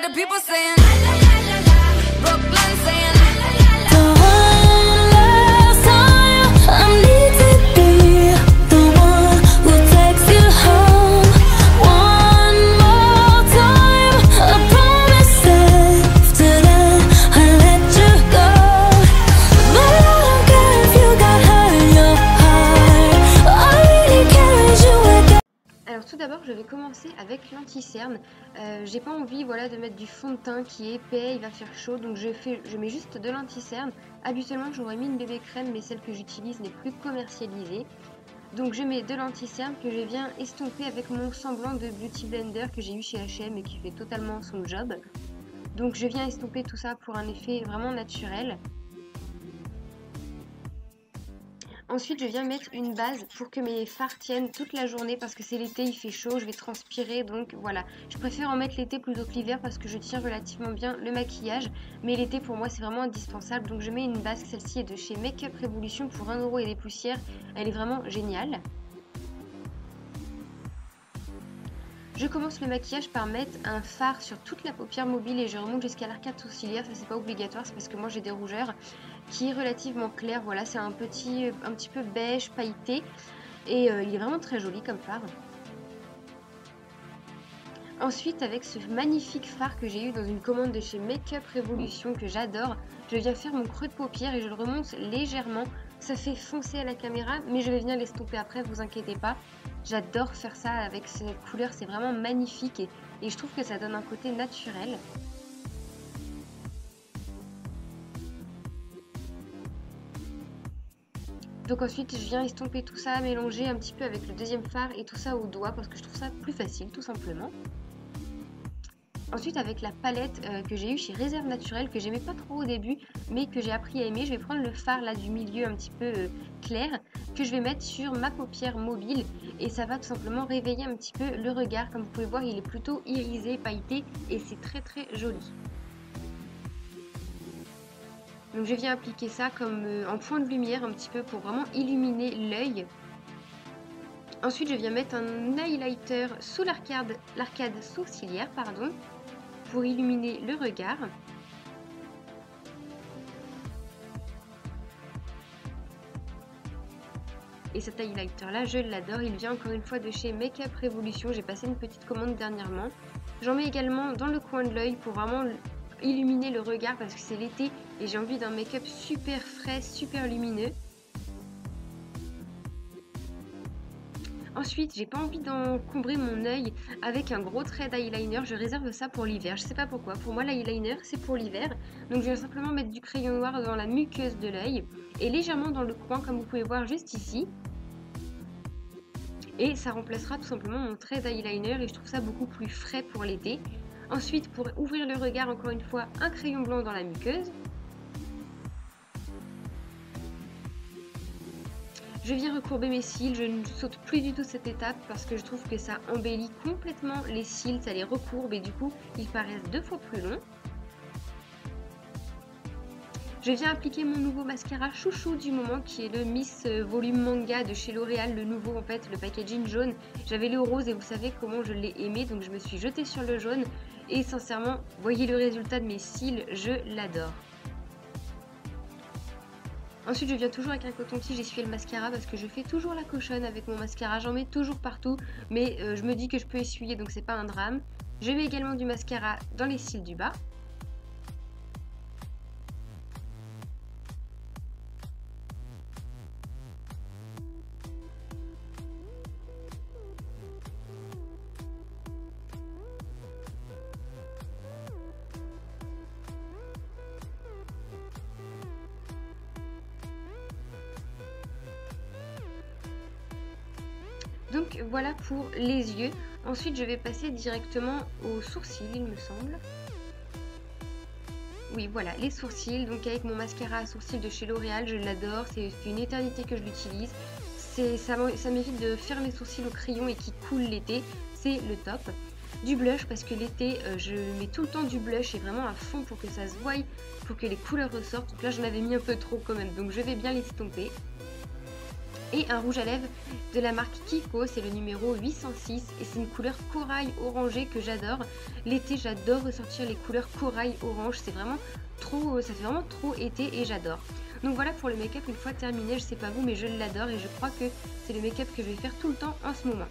got the people saying, Brooklyn saying, The one last time I need to be the one who takes you home. One more time, I promise after that I let you go. But I don't care if you got hurt in your heart. All I really care is you wake up. Alors tout d'abord je vais commencer avec l'anti-cerne. J'ai pas envie voilà, de mettre du fond de teint qui est épais, il va faire chaud, donc je mets juste de l'anti-cerne. Habituellement j'aurais mis une bébé crème mais celle que j'utilise n'est plus commercialisée. Donc je mets de l'anti-cerne que je viens estomper avec mon semblant de Beauty Blender que j'ai eu chez H&M et qui fait totalement son job. Donc je viens estomper tout ça pour un effet vraiment naturel. Ensuite, je viens mettre une base pour que mes fards tiennent toute la journée parce que c'est l'été, il fait chaud, je vais transpirer, donc voilà. Je préfère en mettre l'été plutôt que l'hiver parce que je tiens relativement bien le maquillage, mais l'été pour moi c'est vraiment indispensable. Donc je mets une base, celle-ci est de chez Make Up Revolution pour 1 € et des poussières, elle est vraiment géniale. Je commence le maquillage par mettre un fard sur toute la paupière mobile et je remonte jusqu'à l'arcade sourcilière. Ça c'est pas obligatoire, c'est parce que moi j'ai des rougeurs, qui est relativement clair. Voilà, c'est un petit peu beige pailleté et il est vraiment très joli comme fard. Ensuite, avec ce magnifique fard que j'ai eu dans une commande de chez Make Up Revolution que j'adore, je viens faire mon creux de paupière et je le remonte légèrement. Ça fait foncer à la caméra, mais je vais venir l'estomper après, vous inquiétez pas. J'adore faire ça avec cette couleur, c'est vraiment magnifique et je trouve que ça donne un côté naturel. Donc ensuite, je viens estomper tout ça, mélanger un petit peu avec le deuxième fard et tout ça au doigt parce que je trouve ça plus facile tout simplement. Ensuite, avec la palette que j'ai eue chez Réserve Naturelle, que j'aimais pas trop au début, mais que j'ai appris à aimer, je vais prendre le fard là du milieu un petit peu clair, que je vais mettre sur ma paupière mobile, et ça va tout simplement réveiller un petit peu le regard. Comme vous pouvez voir, il est plutôt irisé, pailleté, et c'est très très joli. Donc je viens appliquer ça comme en point de lumière un petit peu pour vraiment illuminer l'œil. Ensuite, je viens mettre un highlighter sous l'arcade sourcilière, pardon, pour illuminer le regard. Et cet highlighter là, je l'adore, il vient encore une fois de chez Make Up Revolution, j'ai passé une petite commande dernièrement. J'en mets également dans le coin de l'œil pour vraiment illuminer le regard parce que c'est l'été et j'ai envie d'un make-up super frais, super lumineux. Ensuite, j'ai pas envie d'encombrer mon œil avec un gros trait d'eyeliner, je réserve ça pour l'hiver, je sais pas pourquoi. Pour moi, l'eyeliner c'est pour l'hiver, donc je vais simplement mettre du crayon noir dans la muqueuse de l'œil et légèrement dans le coin, comme vous pouvez voir juste ici. Et ça remplacera tout simplement mon trait d'eyeliner et je trouve ça beaucoup plus frais pour l'été. Ensuite, pour ouvrir le regard, encore une fois, un crayon blanc dans la muqueuse. Je viens recourber mes cils, je ne saute plus du tout cette étape parce que je trouve que ça embellit complètement les cils, ça les recourbe et du coup, ils paraissent 2 fois plus longs. Je viens appliquer mon nouveau mascara chouchou du moment qui est le Miss Volume Manga de chez L'Oréal, le nouveau en fait, le packaging jaune. J'avais le rose et vous savez comment je l'ai aimé, donc je me suis jetée sur le jaune et sincèrement, voyez le résultat de mes cils, je l'adore. Ensuite, je viens toujours avec un coton-tige essuyer le mascara parce que je fais toujours la cochonne avec mon mascara, j'en mets toujours partout, mais je me dis que je peux essuyer donc c'est pas un drame. Je mets également du mascara dans les cils du bas. Donc voilà pour les yeux. Ensuite je vais passer directement aux sourcils il me semble. Oui voilà les sourcils, donc avec mon mascara à sourcils de chez L'Oréal, je l'adore, c'est une éternité que je l'utilise. Ça m'évite de faire mes sourcils au crayon et qui coulent l'été, c'est le top. Du blush parce que l'été je mets tout le temps du blush et vraiment à fond pour que ça se voie, pour que les couleurs ressortent. Donc là j'en avais mis un peu trop quand même, donc je vais bien l'estomper. et un rouge à lèvres de la marque Kiko, c'est le numéro 806 et c'est une couleur corail orangé que j'adore. L'été, j'adore ressortir les couleurs corail orange, c'est vraiment trop, ça fait vraiment trop été et j'adore. Donc voilà pour le make-up une fois terminé, je sais pas vous mais je l'adore et je crois que c'est le make-up que je vais faire tout le temps en ce moment.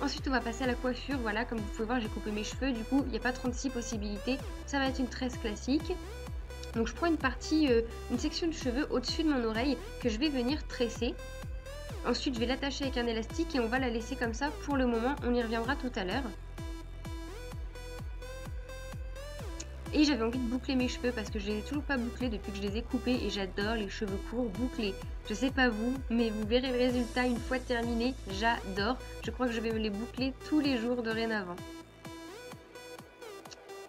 Ensuite on va passer à la coiffure, voilà comme vous pouvez voir j'ai coupé mes cheveux, du coup il n'y a pas 36 possibilités, ça va être une tresse classique. Donc je prends une partie, une section de cheveux au-dessus de mon oreille que je vais venir tresser. Ensuite je vais l'attacher avec un élastique et on va la laisser comme ça pour le moment, on y reviendra tout à l'heure. Et j'avais envie de boucler mes cheveux parce que je les ai toujours pas bouclés depuis que je les ai coupés et j'adore les cheveux courts bouclés. Je sais pas vous, mais vous verrez le résultat une fois terminé, j'adore. Je crois que je vais me les boucler tous les jours dorénavant.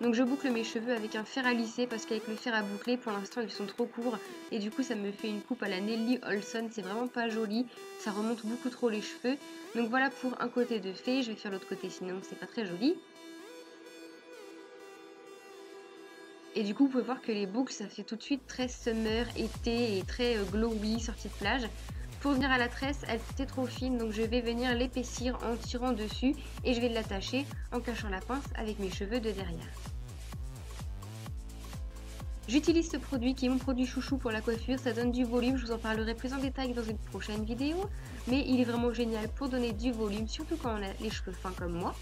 Donc je boucle mes cheveux avec un fer à lisser parce qu'avec le fer à boucler pour l'instant ils sont trop courts et du coup ça me fait une coupe à la Nelly Olson, c'est vraiment pas joli, ça remonte beaucoup trop les cheveux. Donc voilà pour un côté de fait, je vais faire l'autre côté sinon c'est pas très joli. Et du coup vous pouvez voir que les boucles ça fait tout de suite très summer, été et très glowy, sortie de plage. Pour venir à la tresse, elle était trop fine donc je vais venir l'épaissir en tirant dessus et je vais l'attacher en cachant la pince avec mes cheveux de derrière. J'utilise ce produit qui est mon produit chouchou pour la coiffure, ça donne du volume, je vous en parlerai plus en détail dans une prochaine vidéo, mais il est vraiment génial pour donner du volume, surtout quand on a les cheveux fins comme moi.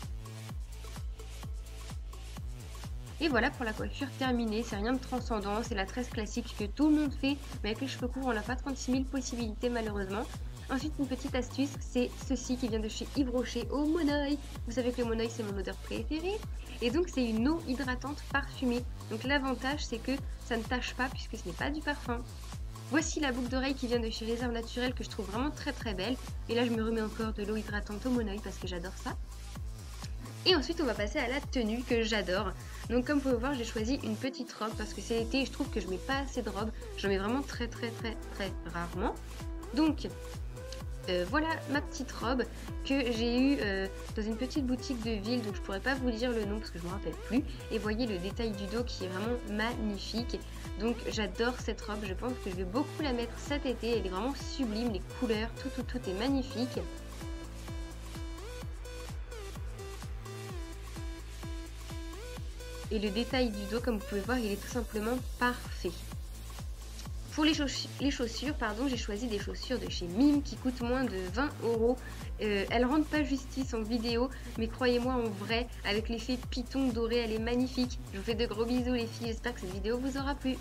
Et voilà pour la coiffure terminée, c'est rien de transcendant, c'est la tresse classique que tout le monde fait, mais avec les cheveux courts on n'a pas 36 000 possibilités malheureusement. Ensuite une petite astuce, c'est ceci qui vient de chez Yves Rocher au Monoeil. Vous savez que le Monoeil c'est mon odeur préférée. Et donc c'est une eau hydratante parfumée. Donc l'avantage c'est que ça ne tâche pas puisque ce n'est pas du parfum. Voici la boucle d'oreille qui vient de chez Réserve Naturelle que je trouve vraiment très très belle. Et là je me remets encore de l'eau hydratante au Monoeil parce que j'adore ça. Et ensuite on va passer à la tenue que j'adore. Donc comme vous pouvez voir j'ai choisi une petite robe parce que c'est l'été et je trouve que je mets pas assez de robes. J'en mets vraiment très rarement. Donc voilà ma petite robe que j'ai eue dans une petite boutique de ville, donc je pourrais pas vous dire le nom parce que je me rappelle plus. Et voyez le détail du dos qui est vraiment magnifique. Donc j'adore cette robe, je pense que je vais beaucoup la mettre cet été, elle est vraiment sublime, les couleurs, tout est magnifique. Et le détail du dos, comme vous pouvez voir, il est tout simplement parfait. Pour les chaussures, j'ai choisi des chaussures de chez Mime qui coûtent moins de 20 €. Elles rendent pas justice en vidéo, mais croyez-moi en vrai, avec l'effet python doré, elle est magnifique. Je vous fais de gros bisous les filles, j'espère que cette vidéo vous aura plu.